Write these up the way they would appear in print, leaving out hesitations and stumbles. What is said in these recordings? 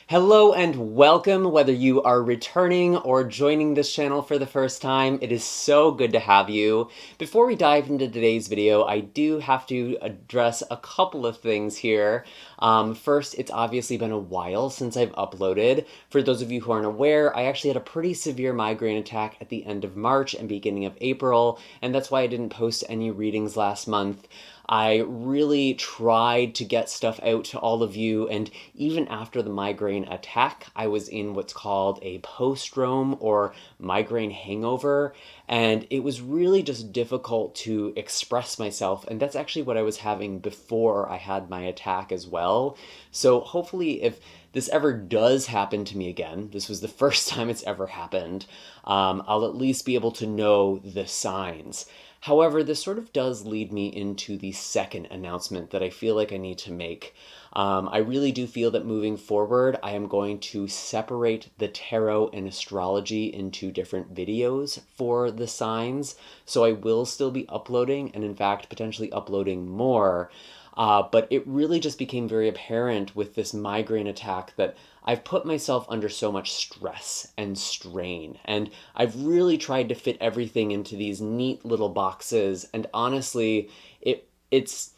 Hello and welcome, whether you are returning or joining this channel for the first time. It is so good to have you. Before we dive into today's video, I do have to address a couple of things here. First, it's obviously been a while since I've uploaded. For those of you who aren't aware, I actually had a pretty severe migraine attack at the end of March and beginning of April, and that's why I didn't post any readings last month. I really tried to get stuff out to all of you, and even after the migraine attack, I was in what's called a postdrome or migraine hangover, and it was really just difficult to express myself, and that's actually what I was having before I had my attack as well. So hopefully if this ever does happen to me again, this was the first time it's ever happened, I'll at least be able to know the signs. However, this sort of does lead me into the second announcement that I feel like I need to make. I really do feel that moving forward, I am going to separate the tarot and astrology into different videos for the signs. So I will still be uploading, and in fact, potentially uploading more. But it really just became very apparent with this migraine attack that I've put myself under so much stress and strain, and I've really tried to fit everything into these neat little boxes, and honestly, it's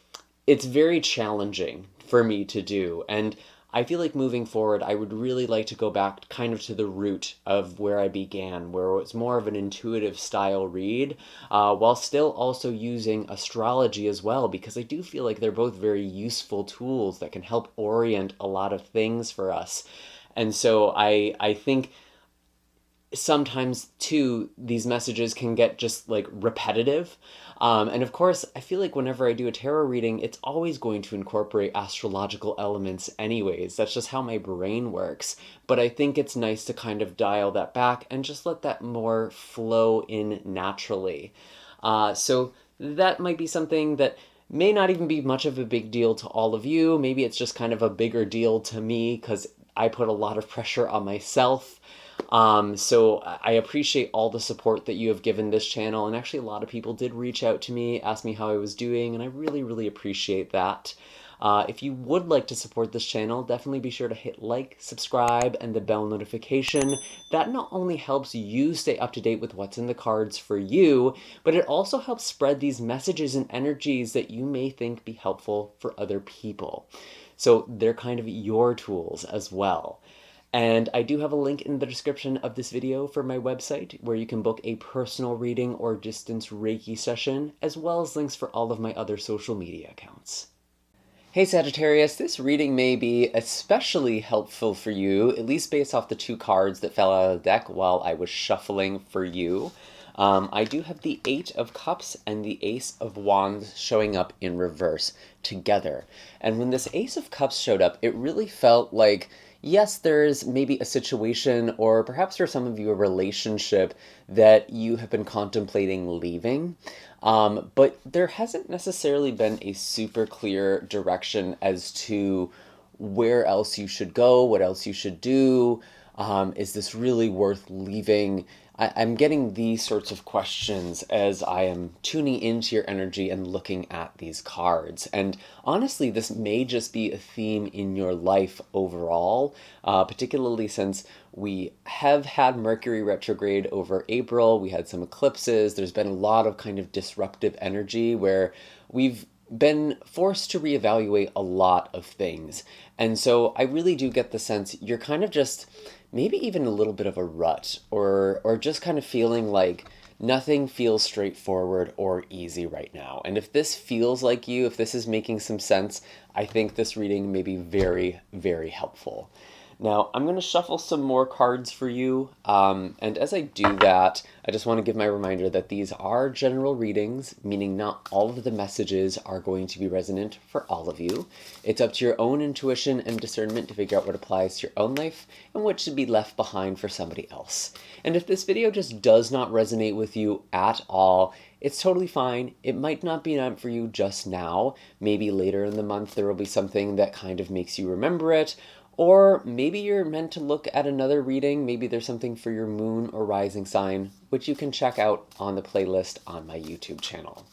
very challenging for me to do, and I feel like moving forward, I would really like to go back kind of to the root of where I began, where it was more of an intuitive style read, while still also using astrology as well, because I do feel like they're both very useful tools that can help orient a lot of things for us. And so I think sometimes too these messages can get just like repetitive, and of course I feel like whenever I do a tarot reading, it's always going to incorporate astrological elements anyways. That's just how my brain works. But I think it's nice to kind of dial that back and just let that more flow in naturally. So that might be something that may not even be much of a big deal to all of you. Maybe it's just kind of a bigger deal to me because I put a lot of pressure on myself. So I appreciate all the support that you have given this channel, and actually a lot of people did reach out to me, ask me how I was doing, and I really, really appreciate that. If you would like to support this channel, definitely be sure to hit like, subscribe, and the bell notification. That not only helps you stay up to date with what's in the cards for you, but it also helps spread these messages and energies that you may think be helpful for other people. So they're kind of your tools as well. And I do have a link in the description of this video for my website where you can book a personal reading or distance Reiki session, as well as links for all of my other social media accounts. Hey Sagittarius, this reading may be especially helpful for you, at least based off the two cards that fell out of the deck while I was shuffling for you. I do have the Eight of Cups and the Ace of Wands showing up in reverse together. And when this Ace of Cups showed up, it really felt like, yes, there's maybe a situation, or perhaps for some of you, a relationship that you have been contemplating leaving. But there hasn't necessarily been a super clear direction as to where else you should go, what else you should do. Is this really worth leaving? I'm getting these sorts of questions as I am tuning into your energy and looking at these cards. And honestly, this may just be a theme in your life overall, particularly since we have had Mercury retrograde over April. We had some eclipses. There's been a lot of kind of disruptive energy where we've been forced to reevaluate a lot of things. And so I really do get the sense you're kind of just maybe even a little bit of a rut, or just kind of feeling like nothing feels straightforward or easy right now. And if this feels like you, if this is making some sense, I think this reading may be very, very helpful. Now, I'm going to shuffle some more cards for you, and as I do that, I just want to give my reminder that these are general readings, meaning not all of the messages are going to be resonant for all of you. It's up to your own intuition and discernment to figure out what applies to your own life and what should be left behind for somebody else. And if this video just does not resonate with you at all, it's totally fine. It might not be meant for you just now. Maybe later in the month there will be something that kind of makes you remember it. Or maybe you're meant to look at another reading. Maybe there's something for your moon or rising sign, which you can check out on the playlist on my YouTube channel.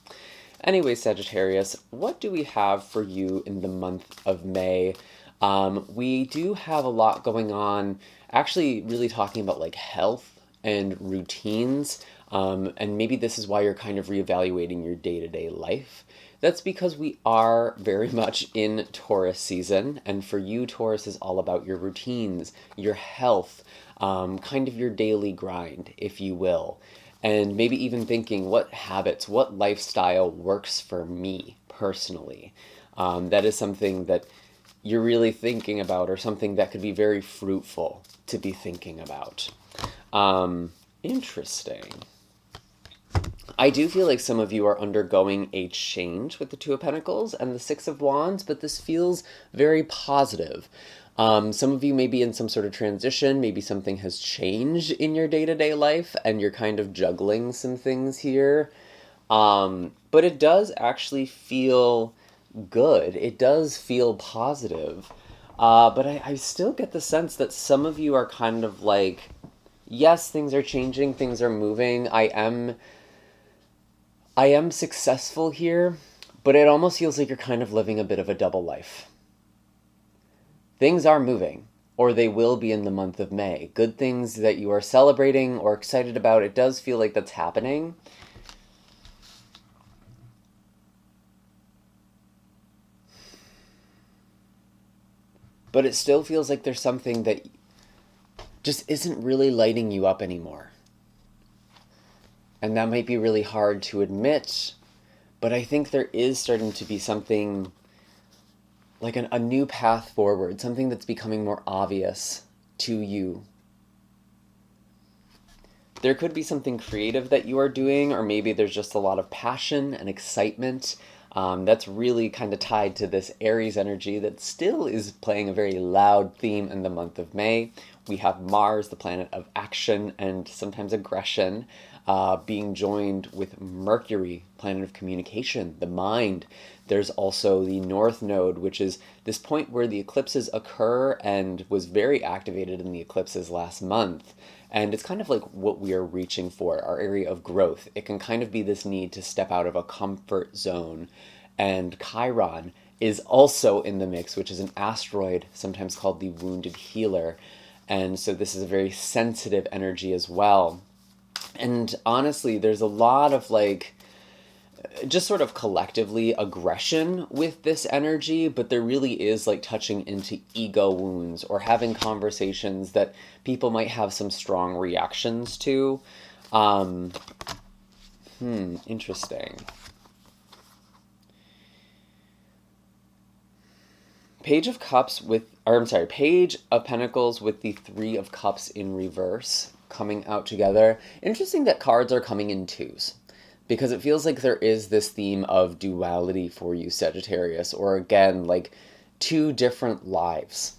Anyway, Sagittarius, what do we have for you in the month of May? We do have a lot going on, actually really talking about like health and routines. And maybe this is why you're kind of reevaluating your day-to-day life. That's because we are very much in Taurus season. And for you, Taurus is all about your routines, your health, kind of your daily grind, if you will. And maybe even thinking what habits, what lifestyle works for me personally. That is something that you're really thinking about, or something that could be very fruitful to be thinking about. Interesting. I do feel like some of you are undergoing a change with the Two of Pentacles and the Six of Wands, but this feels very positive. Some of you may be in some sort of transition, maybe something has changed in your day-to-day life and you're kind of juggling some things here. But it does actually feel good. It does feel positive. But I still get the sense that some of you are kind of like, yes, things are changing, things are moving. I am successful here, but it almost feels like you're kind of living a bit of a double life. Things are moving, or they will be in the month of May. Good things that you are celebrating or excited about, it does feel like that's happening. But it still feels like there's something that just isn't really lighting you up anymore. And that might be really hard to admit, but I think there is starting to be something like a new path forward, something that's becoming more obvious to you. There could be something creative that you are doing, or maybe there's just a lot of passion and excitement. That's really kind of tied to this Aries energy that still is playing a very loud theme in the month of May. We have Mars, the planet of action and sometimes aggression, being joined with Mercury, planet of communication, the mind. There's also the North Node, which is this point where the eclipses occur and was very activated in the eclipses last month. And it's kind of like what we are reaching for, our area of growth. It can kind of be this need to step out of a comfort zone. And Chiron is also in the mix, which is an asteroid, sometimes called the wounded healer. And so this is a very sensitive energy as well. And honestly, there's a lot of like, just sort of collectively aggression with this energy, but there really is like touching into ego wounds or having conversations that people might have some strong reactions to. Interesting. Page of Cups with, or I'm sorry, Page of Pentacles with the Three of Cups in reverse coming out together. Interesting that cards are coming in twos, because it feels like there is this theme of duality for you, Sagittarius, or again, like two different lives.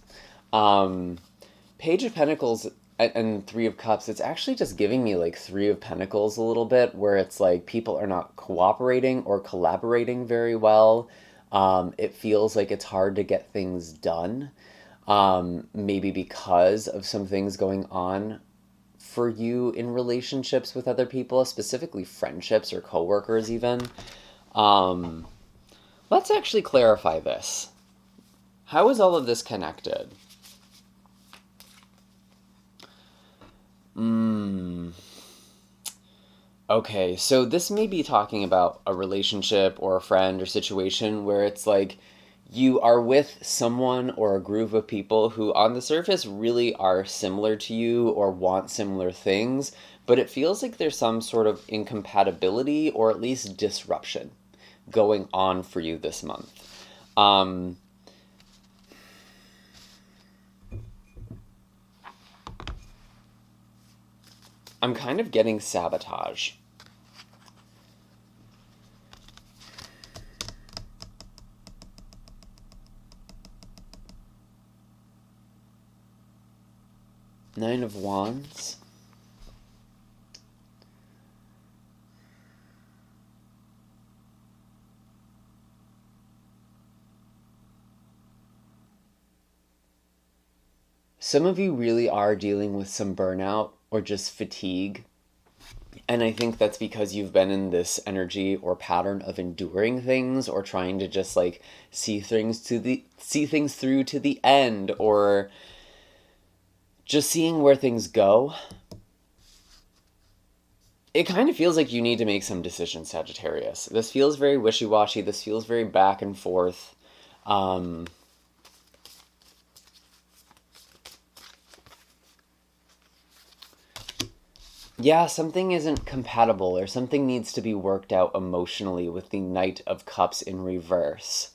Page of Pentacles and Three of Cups, it's actually just giving me like Three of Pentacles a little bit, where it's like people are not cooperating or collaborating very well. It feels like it's hard to get things done, maybe because of some things going on for you in relationships with other people, specifically friendships or coworkers even. Let's actually clarify this. How is all of this connected? Okay, so this may be talking about a relationship or a friend or situation where it's like you are with someone or a group of people who on the surface really are similar to you or want similar things, but it feels like there's some sort of incompatibility or at least disruption going on for you this month. I'm kind of getting sabotage. Nine of Wands. Some of you really are dealing with some burnout or just fatigue And I think that's because you've been in this energy or pattern of enduring things, or trying to just like see things through to the end, or just seeing where things go. It kind of feels like you need to make some decisions, Sagittarius. This feels very wishy-washy. This feels very back and forth. Yeah, something isn't compatible, or something needs to be worked out emotionally with the Knight of Cups in reverse.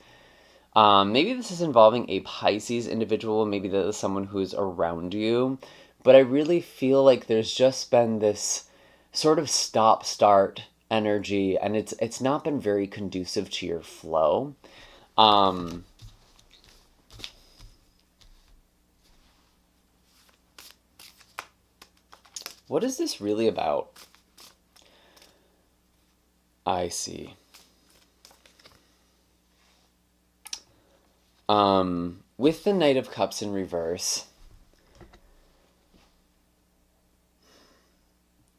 Maybe this is involving a Pisces individual, maybe that is someone who's around you, but I really feel like there's just been this sort of stop-start energy, and it's not been very conducive to your flow. What is this really about? I see. With the Knight of Cups in reverse,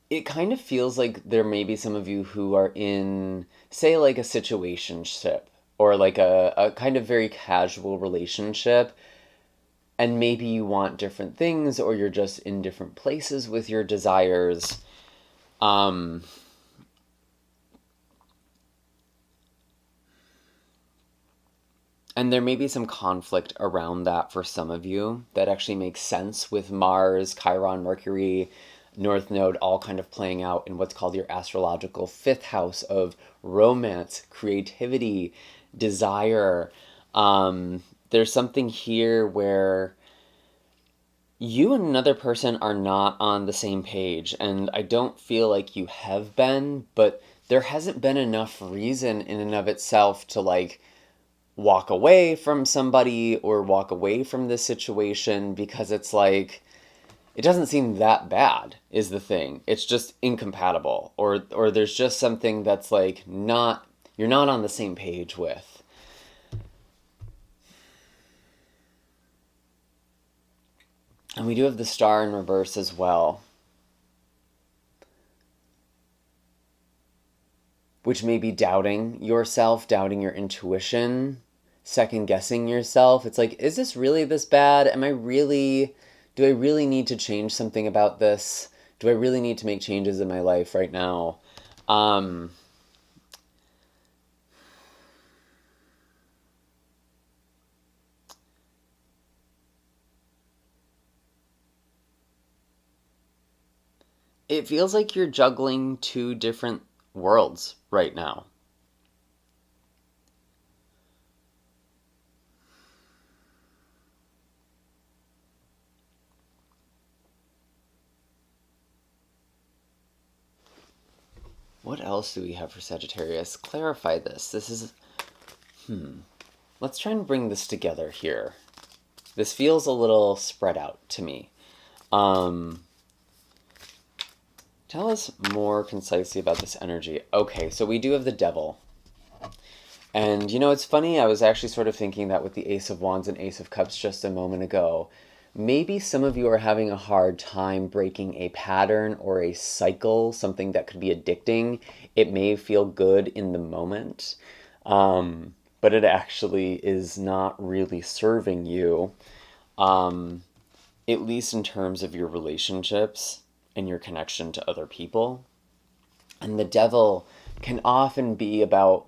it kind of feels like there may be some of you who are in, say, like a situationship, or like a kind of very casual relationship, and maybe you want different things, or you're just in different places with your desires. And there may be some conflict around that for some of you that actually makes sense with Mars, Chiron, Mercury, North Node all kind of playing out in what's called your astrological fifth house of romance, creativity, desire. There's something here where you and another person are not on the same page, and I don't feel like you have been, but there hasn't been enough reason in and of itself to like walk away from somebody or walk away from this situation, because it's like, it doesn't seem that bad is the thing. It's just incompatible, or there's just something that's like you're not on the same page with. And we do have the Star in reverse as well, which may be doubting yourself, doubting your intuition, second guessing yourself. It's like, is this really this bad? Do I really need to change something about this? Do I really need to make changes in my life right now? It feels like you're juggling two different worlds right now. What else do we have for Sagittarius? Clarify this. This is... Let's try and bring this together here. This feels a little spread out to me. Tell us more concisely about this energy. Okay, so we do have the Devil. And, you know, it's funny, I was actually sort of thinking that with the Ace of Wands and Ace of Cups just a moment ago. Maybe some of you are having a hard time breaking a pattern or a cycle, something that could be addicting. It may feel good in the moment, but it actually is not really serving you, at least in terms of your relationships and your connection to other people. And the Devil can often be about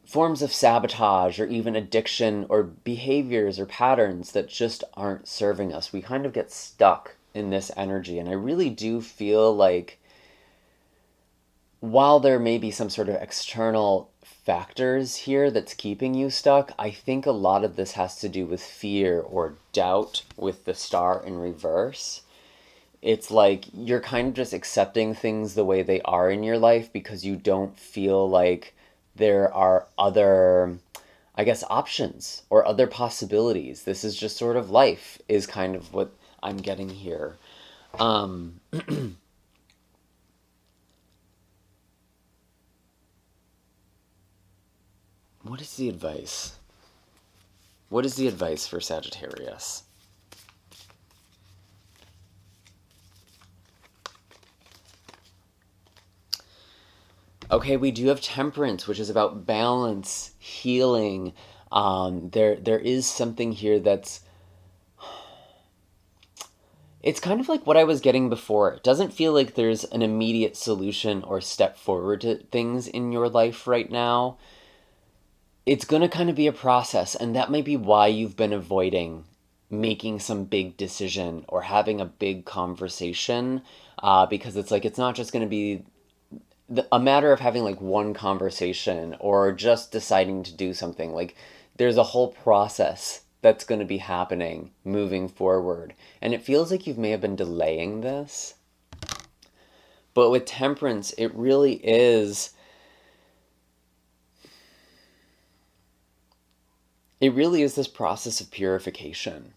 forms of sabotage, or even addiction, or behaviors or patterns that just aren't serving us. We kind of get stuck in this energy. And I really do feel like, while there may be some sort of external factors here that's keeping you stuck, I think a lot of this has to do with fear or doubt with the Star in reverse. It's like you're kind of just accepting things the way they are in your life because you don't feel like there are other, I guess, options or other possibilities. This is just sort of life, is kind of what I'm getting here. What is the advice? What is the advice for Sagittarius? Okay, we do have Temperance, which is about balance, healing. There is something here that's, it's kind of like what I was getting before. It doesn't feel like there's an immediate solution or step forward to things in your life right now. It's going to kind of be a process, and that might be why you've been avoiding making some big decision or having a big conversation, because it's like it's not just going to be a matter of having like one conversation or just deciding to do something. Like there's a whole process that's going to be happening moving forward. And it feels like you may have been delaying this. But with Temperance, it really is this process of purification.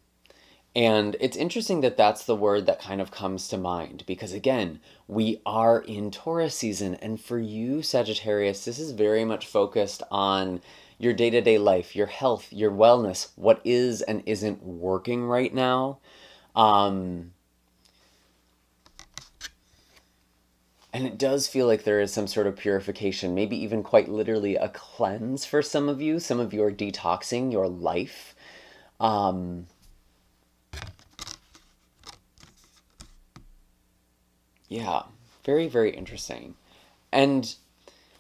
And it's interesting that that's the word that kind of comes to mind because, again, we are in Taurus season. And for you, Sagittarius, this is very much focused on your day-to-day life, your health, your wellness, what is and isn't working right now. And it does feel like there is some sort of purification, maybe even quite literally a cleanse for some of you. Some of you are detoxing your life. Yeah, very, very interesting. And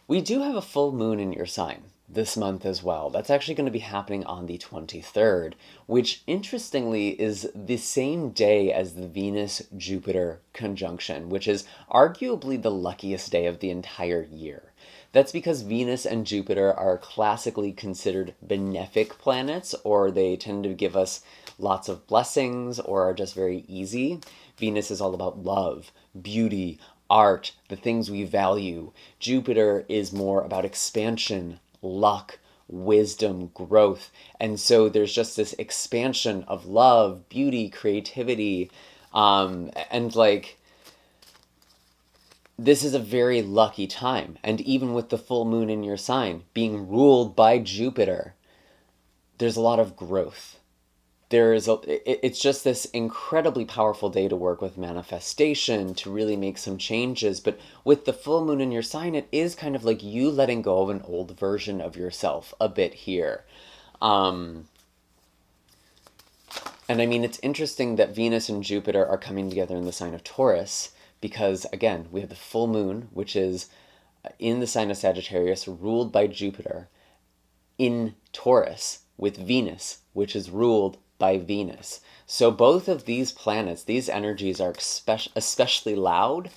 we do have a full moon in your sign this month as well. That's actually going to be happening on the 23rd, which interestingly is the same day as the Venus-Jupiter conjunction, which is arguably the luckiest day of the entire year. That's because Venus and Jupiter are classically considered benefic planets, or they tend to give us lots of blessings or are just very easy. Venus is all about love, beauty, art, the things we value. Jupiter is more about expansion, luck, wisdom, growth. And so there's just this expansion of love, beauty, creativity, and like, this is a very lucky time. And even with the full moon in your sign being ruled by Jupiter, there's a lot of growth. It's just this incredibly powerful day to work with manifestation, to really make some changes. But with the full moon in your sign, it is kind of like you letting go of an old version of yourself a bit here. And I mean, it's interesting that Venus and Jupiter are coming together in the sign of Taurus because, again, we have the full moon, which is in the sign of Sagittarius, ruled by Jupiter, in Taurus with Venus, which is ruled by Venus. So both of these planets, these energies are especially loud,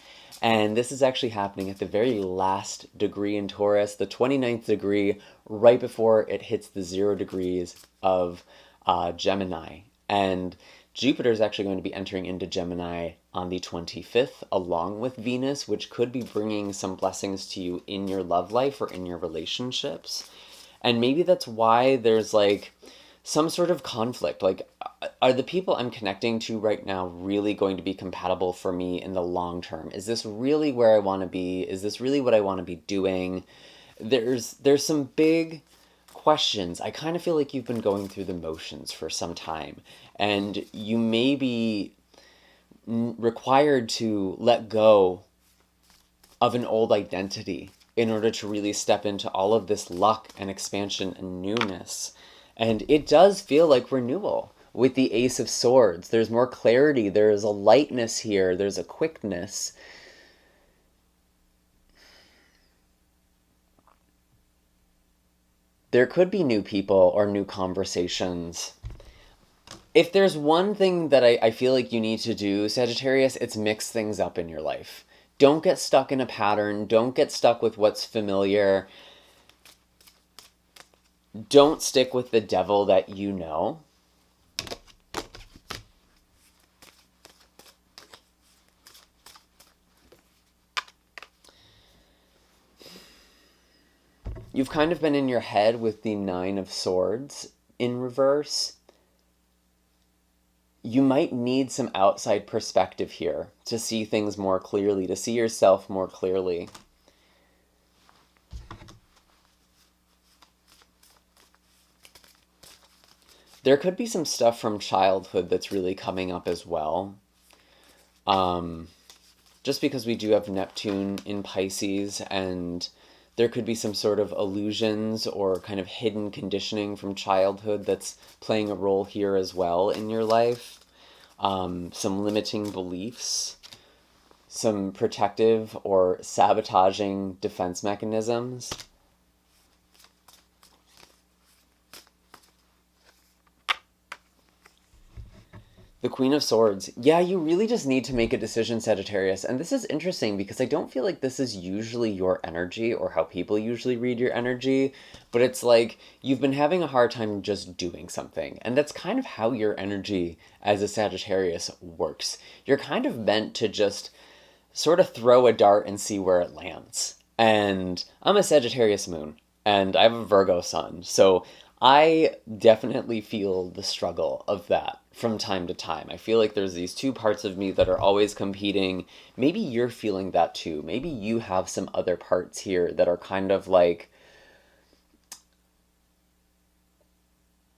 and this is actually happening at the very last degree in Taurus, the 29th degree, right before it hits the 0 degrees of Gemini. And Jupiter is actually going to be entering into Gemini on the 25th, along with Venus, which could be bringing some blessings to you in your love life or in your relationships. And maybe that's why there's like some sort of conflict. Like, are the people I'm connecting to right now really going to be compatible for me in the long term? Is this really where I want to be? Is this really what I want to be doing? There's some big questions. I kind of feel like you've been going through the motions for some time, and you may be required to let go of an old identity in order to really step into all of this luck and expansion and newness. And it does feel like renewal with the Ace of Swords. There's more clarity. There's a lightness here. There's a quickness. There could be new people or new conversations. If there's one thing that I feel like you need to do, Sagittarius, it's mix things up in your life. Don't get stuck in a pattern. Don't get stuck with what's familiar. Don't stick with the devil that you know. You've kind of been in your head with the 9 of Swords in reverse. You might need some outside perspective here to see things more clearly, to see yourself more clearly. There could be some stuff from childhood that's really coming up as well. Just because we do have Neptune in Pisces, and There could be some sort of illusions or kind of hidden conditioning from childhood that's playing a role here as well in your life. Some limiting beliefs, some protective or sabotaging defense mechanisms. The Queen of Swords. Yeah, you really just need to make a decision, Sagittarius. And this is interesting because I don't feel like this is usually your energy or how people usually read your energy. But it's like you've been having a hard time just doing something. And that's kind of how your energy as a Sagittarius works. You're kind of meant to just sort of throw a dart and see where it lands. And I'm a Sagittarius moon. And I have a Virgo sun. So I definitely feel the struggle of that from time to time. I feel like there's these two parts of me that are always competing. Maybe you're feeling that too. Maybe you have some other parts here that are kind of like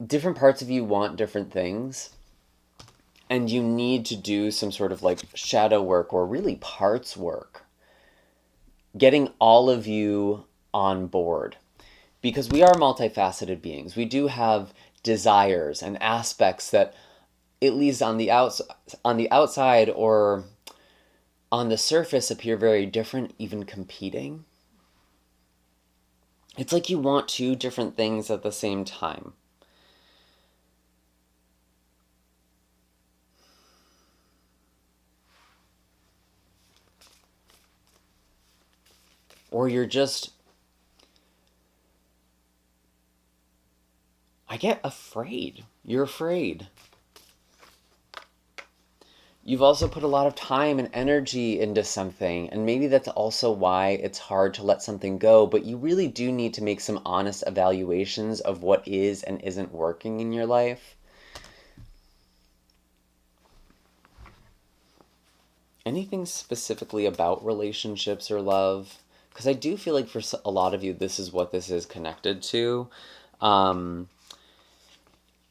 different parts of you want different things. And you need to do some sort of like shadow work or really parts work. Getting all of you on board. Because we are multifaceted beings. We do have desires and aspects that, at least on the outside or on the surface, appear very different, even competing. It's like you want two different things at the same time. Or you're just... I get afraid. You're afraid. You've also put a lot of time and energy into something, and maybe that's also why it's hard to let something go, but you really do need to make some honest evaluations of what is and isn't working in your life. Anything specifically about relationships or love? Because I do feel like for a lot of you, this is what this is connected to.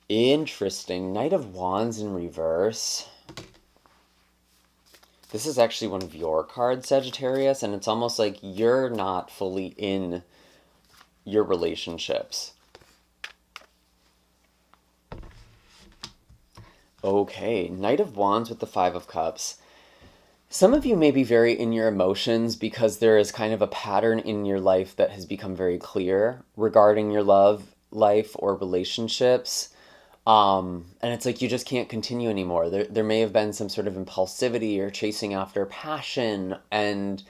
Interesting. Knight of Wands in reverse. This is actually one of your cards, Sagittarius, and it's almost like you're not fully in your relationships. Okay, Knight of Wands with the Five of Cups. Some of you may be very in your emotions because there is kind of a pattern in your life that has become very clear regarding your love life or relationships. And it's like you just can't continue anymore. There may have been some sort of impulsivity or chasing after passion, and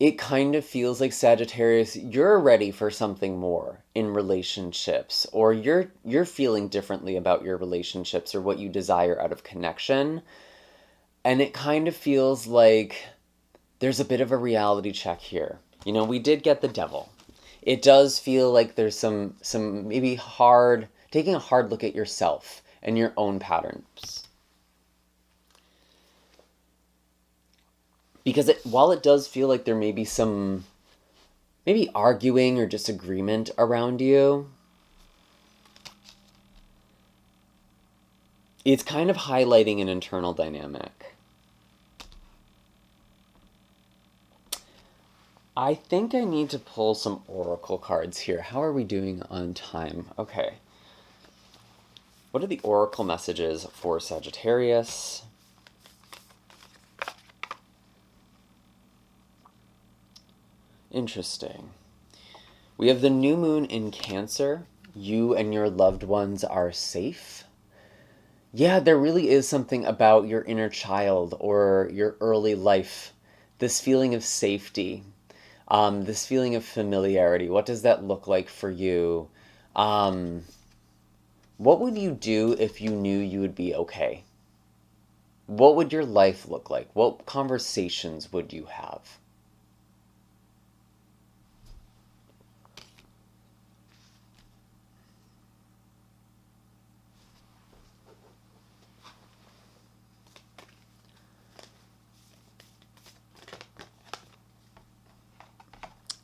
it kind of feels like, Sagittarius, you're ready for something more in relationships, or you're feeling differently about your relationships or what you desire out of connection. And it kind of feels like there's a bit of a reality check here. You know, we did get the Devil. It does feel like there's some maybe taking a hard look at yourself and your own patterns. Because while it does feel like there may be some maybe arguing or disagreement around you, it's kind of highlighting an internal dynamic. I think I need to pull some oracle cards here. How are we doing on time? Okay. What are the oracle messages for Sagittarius? Interesting. We have the new moon in Cancer. You and your loved ones are safe. Yeah, there really is something about your inner child or your early life. This feeling of safety. This feeling of familiarity. What does that look like for you? What would you do if you knew you would be okay? What would your life look like? What conversations would you have?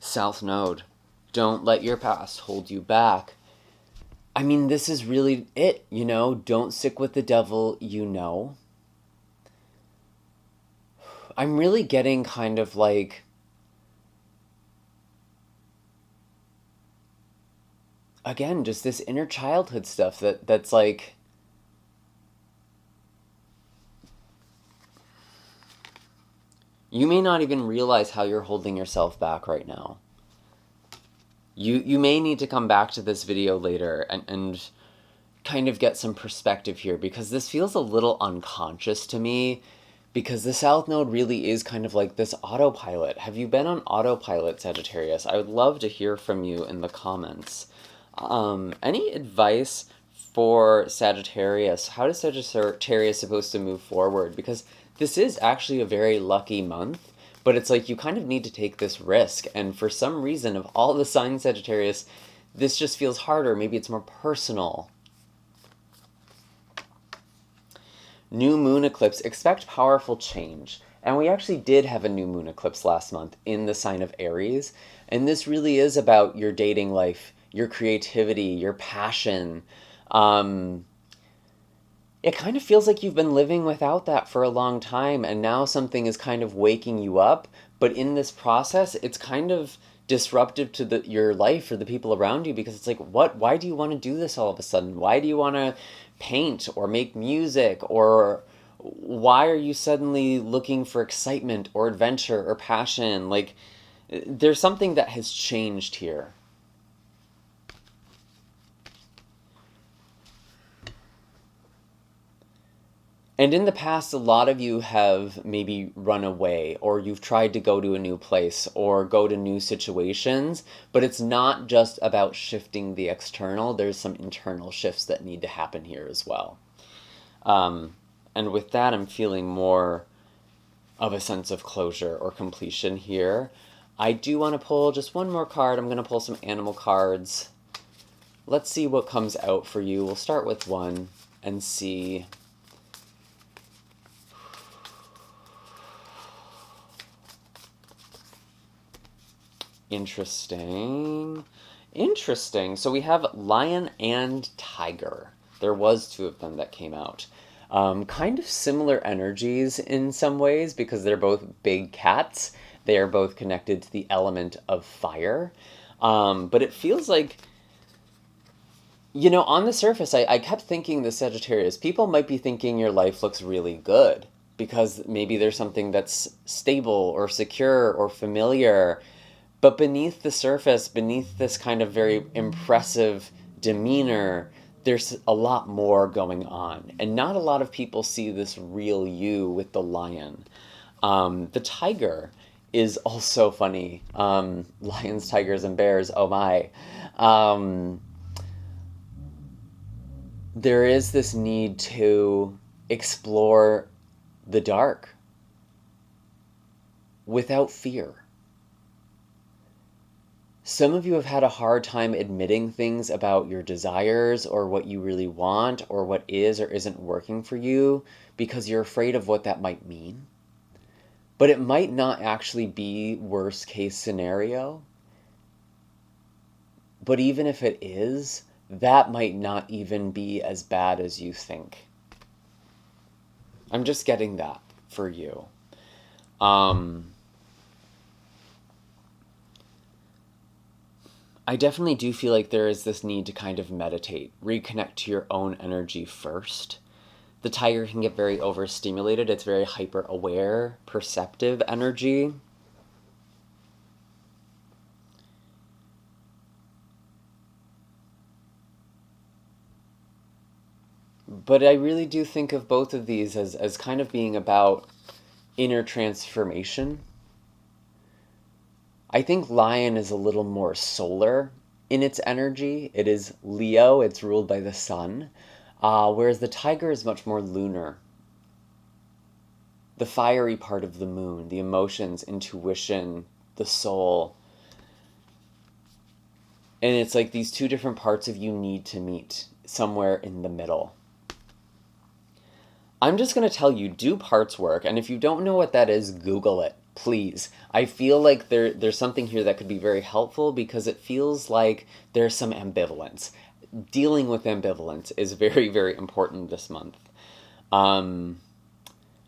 South Node. Don't let your past hold you back. I mean, this is really it, you know? Don't stick with the devil, you know? I'm really getting kind of like again, just this inner childhood stuff that's like, you may not even realize how you're holding yourself back right now. You may need to come back to this video later and kind of get some perspective here, because this feels a little unconscious to me, because the South Node really is kind of like this autopilot. Have you been on autopilot, Sagittarius? I would love to hear from you in the comments. Any advice for Sagittarius? How is Sagittarius supposed to move forward? Because this is actually a very lucky month, but it's like you kind of need to take this risk. And for some reason, of all the signs, Sagittarius, this just feels harder. Maybe it's more personal. New moon eclipse, expect powerful change. And we actually did have a new moon eclipse last month in the sign of Aries. And this really is about your dating life, your creativity, your passion. It kind of feels like you've been living without that for a long time, and now something is kind of waking you up. But in this process, it's kind of disruptive to your life or the people around you, because it's like, why do you want to do this all of a sudden? Why do you want to paint or make music? Or why are you suddenly looking for excitement or adventure or passion? Like, there's something that has changed here. And in the past, a lot of you have maybe run away, or you've tried to go to a new place or go to new situations, but it's not just about shifting the external. There's some internal shifts that need to happen here as well. And with that, I'm feeling more of a sense of closure or completion here. I do want to pull just one more card. I'm going to pull some animal cards. Let's see what comes out for you. We'll start with one and see. Interesting. So we have lion and tiger. There was two of them that came out. Kind of similar energies in some ways, because they're both big cats. They are both connected to the element of fire. But it feels like, on the surface, I kept thinking the Sagittarius, people might be thinking your life looks really good, because maybe there's something that's stable or secure or familiar. But beneath the surface, beneath this kind of very impressive demeanor, there's a lot more going on. And not a lot of people see this real you with the lion. The tiger is also funny. Lions, tigers, and bears, oh my. There is this need to explore the dark without fear. Some of you have had a hard time admitting things about your desires or what you really want or what is or isn't working for you, because you're afraid of what that might mean. But it might not actually be worst case scenario. But even if it is, that might not even be as bad as you think. I'm just getting that for you. I definitely do feel like there is this need to kind of meditate, reconnect to your own energy first. The tiger can get very overstimulated. It's very hyper-aware, perceptive energy. But I really do think of both of these as kind of being about inner transformation. I think lion is a little more solar in its energy. It is Leo, it's ruled by the sun, whereas the tiger is much more lunar. The fiery part of the moon, the emotions, intuition, the soul. And it's like these two different parts of you need to meet somewhere in the middle. I'm just going to tell you, do parts work, and if you don't know what that is, Google it. Please. I feel like there's something here that could be very helpful, because it feels like there's some ambivalence. Dealing with ambivalence is very, very important this month.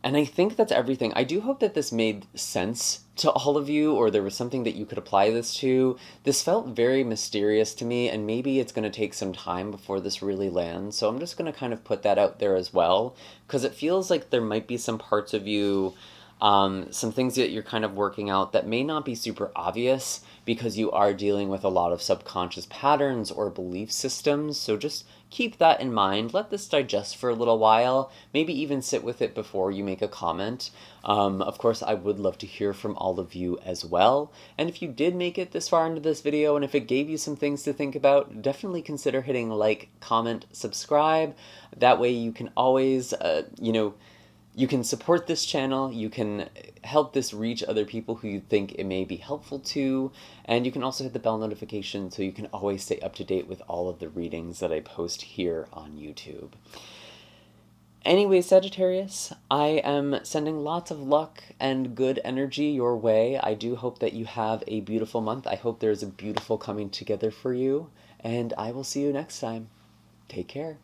And I think that's everything. I do hope that this made sense to all of you, or there was something that you could apply this to. This felt very mysterious to me, and maybe it's going to take some time before this really lands. So I'm just going to kind of put that out there as well, because it feels like there might be some parts of you, some things that you're kind of working out that may not be super obvious because you are dealing with a lot of subconscious patterns or belief systems. So just keep that in mind. Let this digest for a little while. Maybe even sit with it before you make a comment. Of course, I would love to hear from all of you as well. And if you did make it this far into this video, and if it gave you some things to think about, definitely consider hitting like, comment, subscribe. That way you can always, you can support this channel, you can help this reach other people who you think it may be helpful to, and you can also hit the bell notification so you can always stay up to date with all of the readings that I post here on YouTube. Anyway, Sagittarius, I am sending lots of luck and good energy your way. I do hope that you have a beautiful month. I hope there's a beautiful coming together for you, and I will see you next time. Take care.